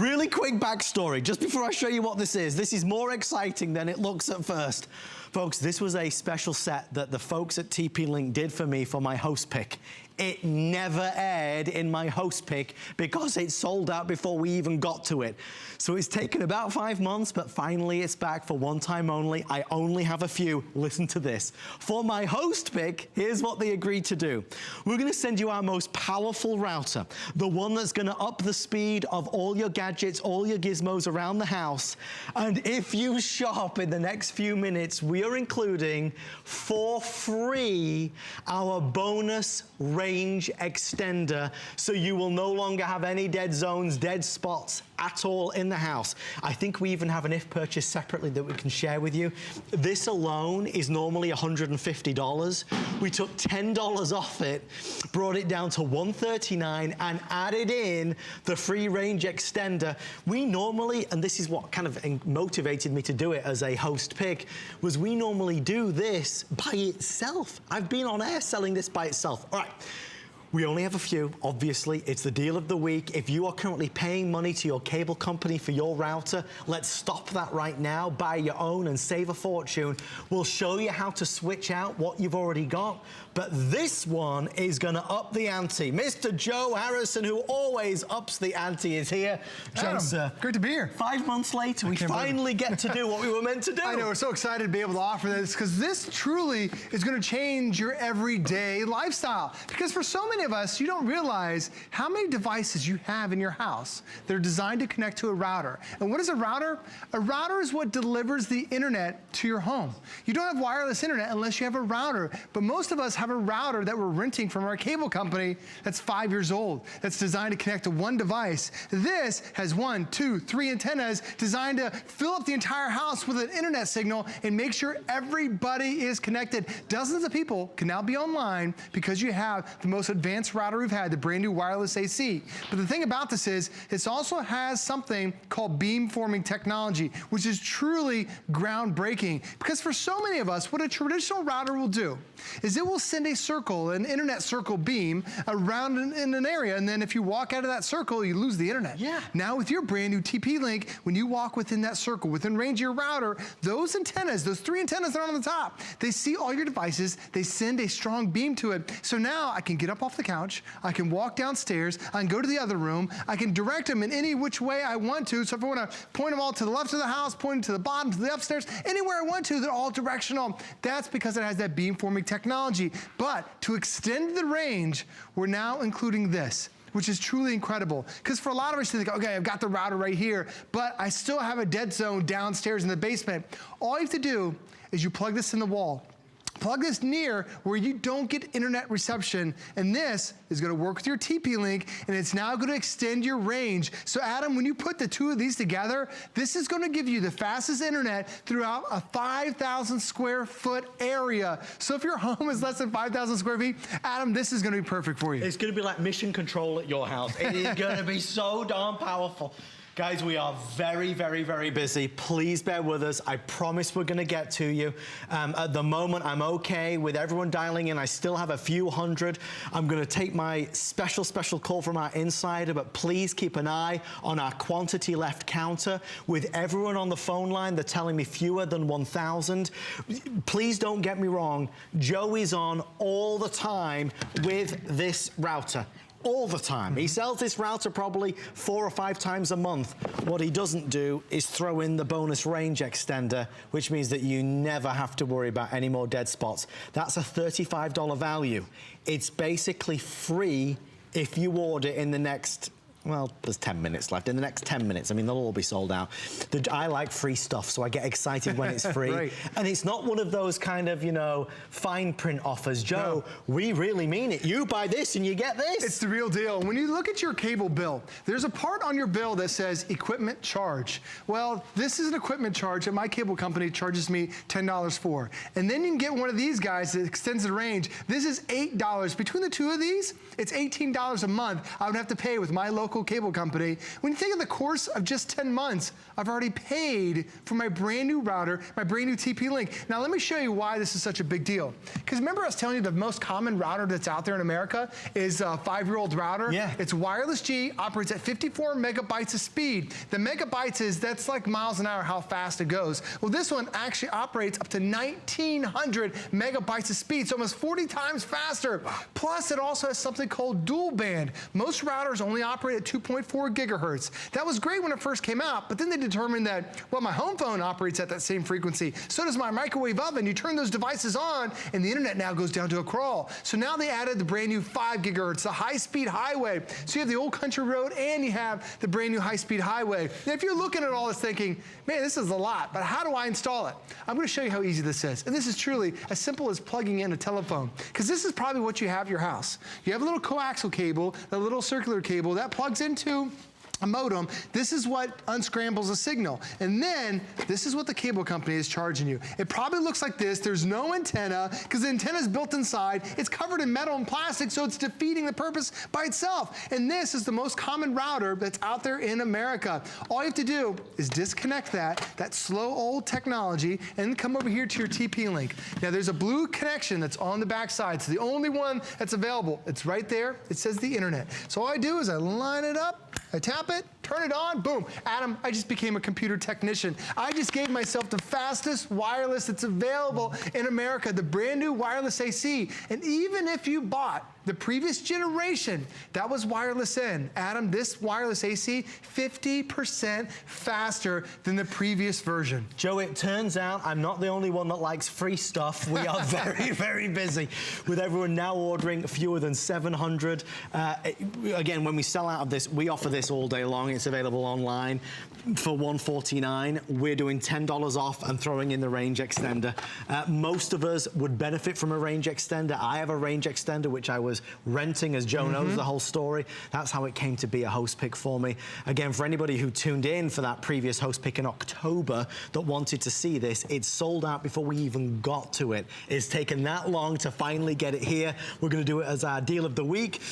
Really quick backstory, just before I show you what this is more exciting than it looks at first. Folks, this was a special set that the folks at TP-Link did for me for my host pick. It never aired in my host pick because it sold out before we even got to it. So it's taken about 5 months, but finally it's back for one time only. I only have a few. Listen to this. For my host pick, here's what they agreed to do. We're gonna send you our most powerful router, the one that's gonna up the speed of all your gadgets, all your gizmos around the house. And if you shop in the next few minutes, we are including for free our bonus range extender, so you will no longer have any dead zones, dead spots at all in the house. I think we even have an if purchase separately that we can share with you. This alone is normally $150. We took $10 off it, brought it down to $139 and added in the free range extender. We normally, and this is what kind of motivated me to do it as a host pick, was we normally do this by itself. I've been on air selling this by itself. All right. We only have a few, obviously. It's the deal of the week. If you are currently paying money to your cable company for your router, let's stop that right now. Buy your own and save a fortune. We'll show you how to switch out what you've already got. But this one is gonna up the ante. Mr. Joe Harrison, who always ups the ante, is here. Adam, Joe, great to be here. 5 months later, we finally get to do what we were meant to do. I know, we're so excited to be able to offer this because this truly is gonna change your everyday lifestyle. Because for so many of us, you don't realize how many devices you have in your house that are designed to connect to a router. And what is a router? A router is what delivers the internet to your home. You don't have wireless internet unless you have a router, but most of us have a router that we're renting from our cable company that's 5 years old, that's designed to connect to one device. This has 1, 2, 3 antennas designed to fill up the entire house with an internet signal and make sure everybody is connected. Dozens of people can now be online because you have the most advanced router we've had, the brand new wireless AC. But the thing about this is, it also has something called beamforming technology, which is truly groundbreaking. Because for so many of us, what a traditional router will do is it will send a circle, an internet circle beam, around in an area, and then if you walk out of that circle, you lose the internet. Yeah. Now with your brand new TP-Link, when you walk within that circle, within range of your router, those antennas, those 3 antennas that are on the top, they see all your devices, they send a strong beam to it. So now I can get up off the couch, I can walk downstairs, I can go to the other room, I can direct them in any which way I want to. So if I want to point them all to the left of the house, point them to the bottom, to the upstairs, anywhere I want to, they're all directional. That's because it has that beamforming technology. But to extend the range, we're now including this, which is truly incredible. Because for a lot of us, you think, okay, I've got the router right here, but I still have a dead zone downstairs in the basement. All you have to do is you plug this in the wall. Plug this near where you don't get internet reception, and this is gonna work with your TP-Link, and it's now gonna extend your range. So Adam, when you put the two of these together, this is gonna give you the fastest internet throughout a 5,000 square foot area. So if your home is less than 5,000 square feet, Adam, this is gonna be perfect for you. It's gonna be like mission control at your house. It is gonna be so darn powerful. Guys, we are very, very, very busy. Please bear with us. I promise we're gonna get to you. At the moment, I'm okay with everyone dialing in. I still have a few hundred. I'm gonna take my special call from our insider, but please keep an eye on our quantity left counter. With everyone on the phone line, they're telling me fewer than 1,000. Please don't get me wrong. Joey's on all the time with this router. All the time. He sells this router probably 4 or 5 times a month. What he doesn't do is throw in the bonus range extender, which means that you never have to worry about any more dead spots. That's a $35 value. It's basically free if you order in the next, well, there's 10 minutes left. In the next 10 minutes, I mean, they'll all be sold out. I like free stuff, so I get excited when it's free. Right. And it's not one of those kind of, you know, fine print offers. Joe, we really mean it. You buy this and you get this. It's the real deal. When you look at your cable bill, there's a part on your bill that says equipment charge. Well, this is an equipment charge that my cable company charges me $10 for. And then you can get one of these guys that extends the range. This is $8. Between the two of these, it's $18 a month I would have to pay with my local local cable company. When you think of the course of just 10 months, I've already paid for my brand new router, my brand new TP-Link. Now let me show you why this is such a big deal. Because remember I was telling you the most common router that's out there in America is a 5-year-old router? Yeah. It's wireless G, operates at 54 megabytes of speed. The megabytes that's like miles an hour how fast it goes. Well, this one actually operates up to 1900 megabytes of speed, so almost 40 times faster. Plus, it also has something called DualBand. Most routers only operate at 2.4 gigahertz. That was great when it first came out, but then they determined that, well, my home phone operates at that same frequency. So does my microwave oven. You turn those devices on, and the internet now goes down to a crawl. So now they added the brand new 5 gigahertz, the high-speed highway. So you have the old country road, and you have the brand new high-speed highway. Now, if you're looking at all this thinking, man, this is a lot, but how do I install it? I'm going to show you how easy this is. And this is truly as simple as plugging in a telephone, because this is probably what you have at your house. You have a little coaxial cable, a little circular cable that plugs into a modem. This is what unscrambles a signal. And then this is what the cable company is charging you. It probably looks like this. There's no antenna because the antenna is built inside. It's covered in metal and plastic, so it's defeating the purpose by itself. And this is the most common router that's out there in America. All you have to do is disconnect that slow old technology, and come over here to your TP-Link. Now there's a blue connection that's on the back side. It's the only one that's available. It's right there. It says the internet. So all I do is I line it up, I tap it, turn it on, boom. Adam, I just became a computer technician. I just gave myself the fastest wireless that's available in America, the brand new wireless AC. And even if you bought the previous generation, that was wireless in. Adam, this wireless AC, 50% faster than the previous version. Joe, it turns out I'm not the only one that likes free stuff. We are very, very busy with everyone now ordering fewer than 700. Again, when we sell out of this, we offer this all day long. It's available online for $149. We're doing $10 off and throwing in the range extender. Most of us would benefit from a range extender. I have a range extender, which I was renting, as Joe knows the whole story. That's how it came to be a host pick for me. Again, for anybody who tuned in for that previous host pick in October that wanted to see this, it's sold out before we even got to it. It's taken that long to finally get it here. We're going to do it as our deal of the week.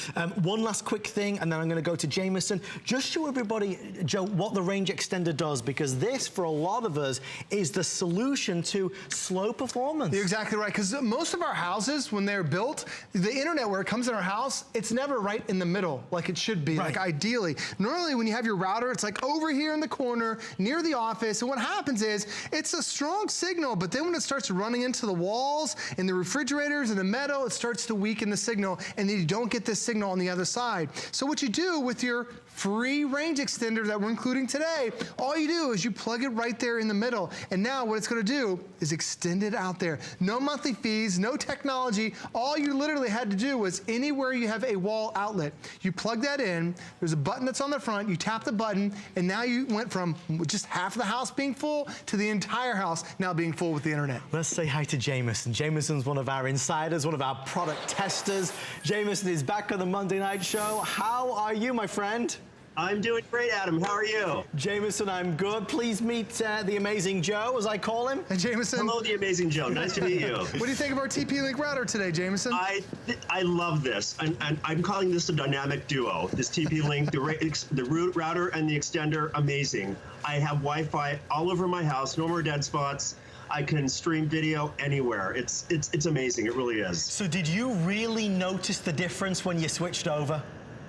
One last quick thing, and then I'm going to go to Jameson. Just show everybody, Joe, what the range extender does, because this, for a lot of us, is the solution to slow performance. You're exactly right, because most of our houses, when they're built, the internet where it comes in our house, it's never right in the middle like it should be, like ideally. Normally, when you have your router, it's like over here in the corner, near the office, and what happens is, it's a strong signal, but then when it starts running into the walls, and the refrigerators, and the metal, it starts to weaken the signal, and then you don't get this signal on the other side. So what you do with your free range extender that we're including today, all you do is you plug it right there in the middle. And now what it's going to do is extend it out there. No monthly fees, no technology. All you literally had to do was anywhere you have a wall outlet, you plug that in. There's a button that's on the front. You tap the button, and now you went from just half of the house being full to the entire house now being full with the internet. Let's say hi to Jameson. Jameson's one of our insiders, one of our product testers. Jameson is back on the Monday Night Show. How are you, my friend? I'm doing great, Adam. How are you? Jameson, I'm good. Please meet the amazing Joe, as I call him. Hey, Jameson. Hello, the amazing Joe. Nice to meet you. What do you think of our TP-Link router today, Jameson? I love this, and I'm calling this a dynamic duo. This TP-Link, the root router and the extender, amazing. I have Wi-Fi all over my house, no more dead spots. I can stream video anywhere. It's amazing. It really is. So did you really notice the difference when you switched over?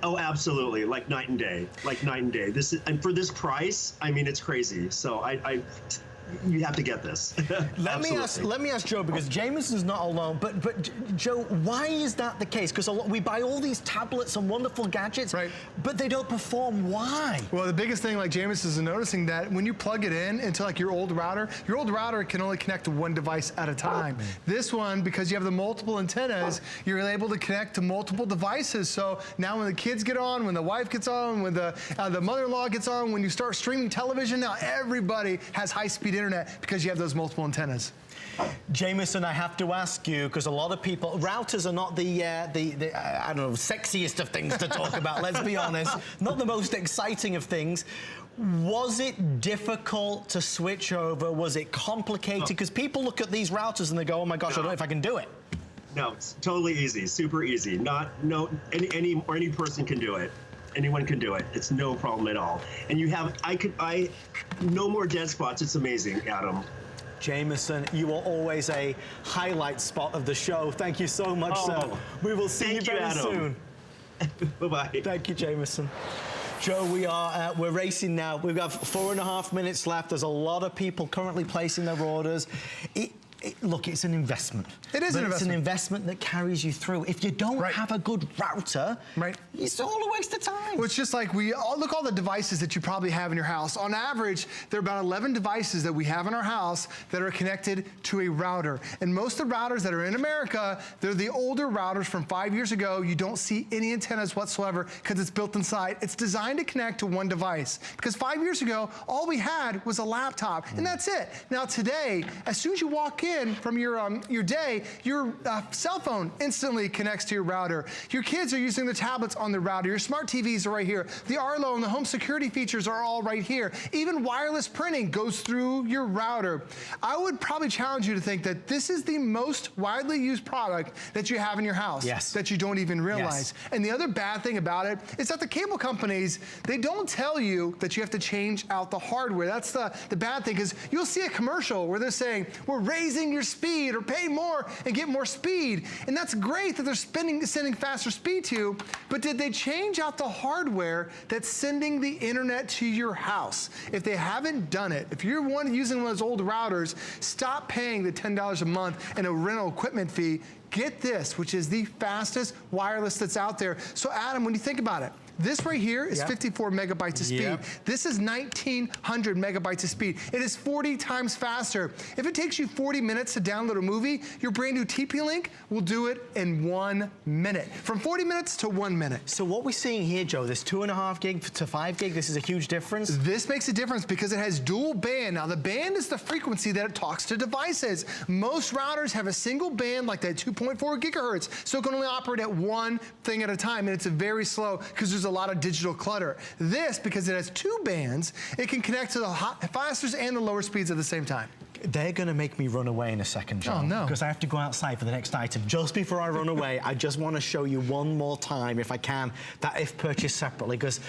Oh, absolutely. Like night and day. Like night and day. This is, and for this price, I mean, it's crazy. So you have to get this. Let me ask Joe, because Jameson's not alone, but Joe, why is that the case? Because we buy all these tablets and wonderful gadgets, but they don't perform. Why? Well, the biggest thing, like Jameson is noticing, that when you plug it in into like your old router can only connect to one device at a time. This one, because you have the multiple antennas, you're able to connect to multiple devices. So now when the kids get on, when the wife gets on, when the mother-in-law gets on, when you start streaming television, now everybody has high-speed internet because you have those multiple antennas. Jameson, I have to ask you, because a lot of people, routers are not the I don't know, sexiest of things to talk about, let's be honest, not the most exciting of things. Was it difficult to switch over? Was it complicated? Because people look at these routers and they go, oh my gosh, I don't know if I can do it. No, it's totally easy, super easy. Any person can do it. Anyone can do it. It's no problem at all. And you have, no more dead spots. It's amazing, Adam. Jameson, you are always a highlight spot of the show. Thank you so much, sir. We will see you very soon. Bye-bye. Thank you, Jameson. Joe, we're racing now. We've got 4.5 minutes left. There's a lot of people currently placing their orders. Look, it's an investment. It is an investment. It's an investment that carries you through. If you don't have a good router, it's all a waste of time. Well, it's just like look all the devices that you probably have in your house. On average, there are about 11 devices that we have in our house that are connected to a router. And most of the routers that are in America, they're the older routers from 5 years ago. You don't see any antennas whatsoever because it's built inside. It's designed to connect to one device. Because 5 years ago, all we had was a laptop, and that's it. Now today, as soon as you walk in from your day, your cell phone instantly connects to your router. Your kids are using the tablets on the router. Your smart TVs are right here. The Arlo and the home security features are all right here. Even wireless printing goes through your router. I would probably challenge you to think that this is the most widely used product that you have in your house that you don't even realize. And the other bad thing about it is that the cable companies, they don't tell you that you have to change out the hardware. That's the bad thing, because you'll see a commercial where they're saying, we're raising your speed, or pay more and get more speed. And that's great that they're sending faster speed to you, but did they change out the hardware that's sending the internet to your house? If they haven't done it, if you're using one of those old routers, stop paying the $10 a month and a rental equipment fee. Get this, which is the fastest wireless that's out there. So Adam, when you think about it, this right here is 54 megabytes of speed. This is 1900 megabytes of speed. It is 40 times faster. If it takes you 40 minutes to download a movie, your brand new TP-Link will do it in 1 minute. From 40 minutes to 1 minute. So what we're seeing here, Joe, this 2.5 gig to 5 gig, this is a huge difference? This makes a difference because it has dual band. Now the band is the frequency that it talks to devices. Most routers have a single band like that 2.4 gigahertz, so it can only operate at one thing at a time, and it's very slow because there's a lot of digital clutter. This, because it has 2 bands, it can connect to the fastest and the lower speeds at the same time. They're going to make me run away in a second, John. Oh, no. Because I have to go outside for the next item. Just before I run away, I just want to show you one more time, if I can, that if purchased separately. Because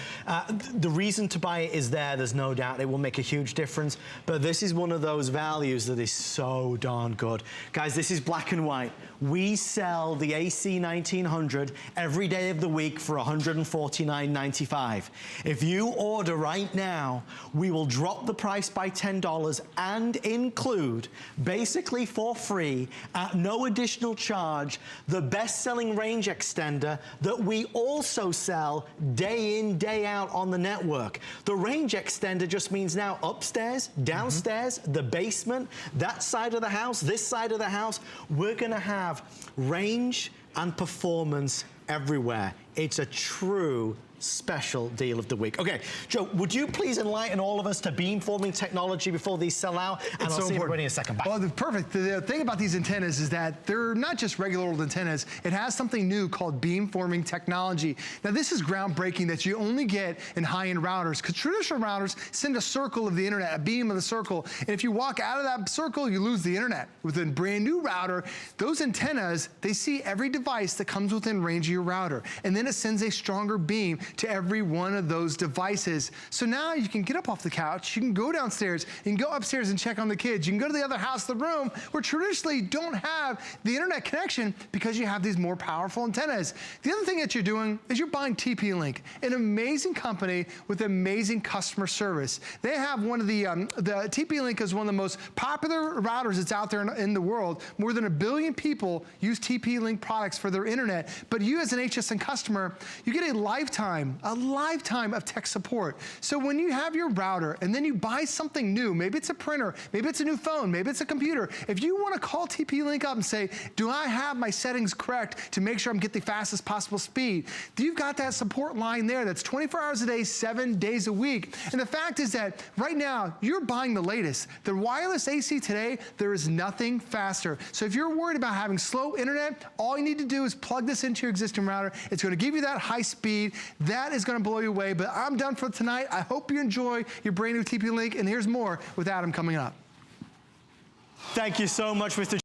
the reason to buy it is there's no doubt. It will make a huge difference. But this is one of those values that is so darn good. Guys, this is black and white. We sell the AC1900 every day of the week for $149.95. If you order right now, we will drop the price by $10 and include, basically for free, at no additional charge, the best-selling range extender that we also sell day in, day out on the network. The range extender just means now upstairs, downstairs, the basement, that side of the house, this side of the house, we're gonna have range and performance everywhere. It's a true special deal of the week. Okay, Joe, would you please enlighten all of us to beamforming technology before these sell out? And I'll see everybody in a second. Bye. Well, perfect. The thing about these antennas is that they're not just regular old antennas. It has something new called beamforming technology. Now, this is groundbreaking that you only get in high-end routers, because traditional routers send a circle of the internet, a beam of the circle, and if you walk out of that circle, you lose the internet. With a brand new router, those antennas, they see every device that comes within range of your router, and then it sends a stronger beam to every one of those devices. So now you can get up off the couch, you can go downstairs, you can go upstairs and check on the kids, you can go to the other house of the room where traditionally you don't have the internet connection because you have these more powerful antennas. The other thing that you're doing is you're buying TP-Link, an amazing company with amazing customer service. They have one of the TP-Link is one of the most popular routers that's out there in the world. More than 1 billion people use TP-Link products for their internet, but you as an HSN customer, you get a lifetime of tech support. So when you have your router and then you buy something new, maybe it's a printer, maybe it's a new phone, maybe it's a computer, if you want to call TP-Link up and say, do I have my settings correct to make sure I'm getting the fastest possible speed? You've got that support line there that's 24 hours a day, 7 days a week. And the fact is that right now, you're buying the latest. The wireless AC today, there is nothing faster. So if you're worried about having slow internet, all you need to do is plug this into your existing router. It's going to give you that high speed. That is going to blow you away, but I'm done for tonight. I hope you enjoy your brand new TP-Link, and here's more with Adam coming up. Thank you so much, Mr.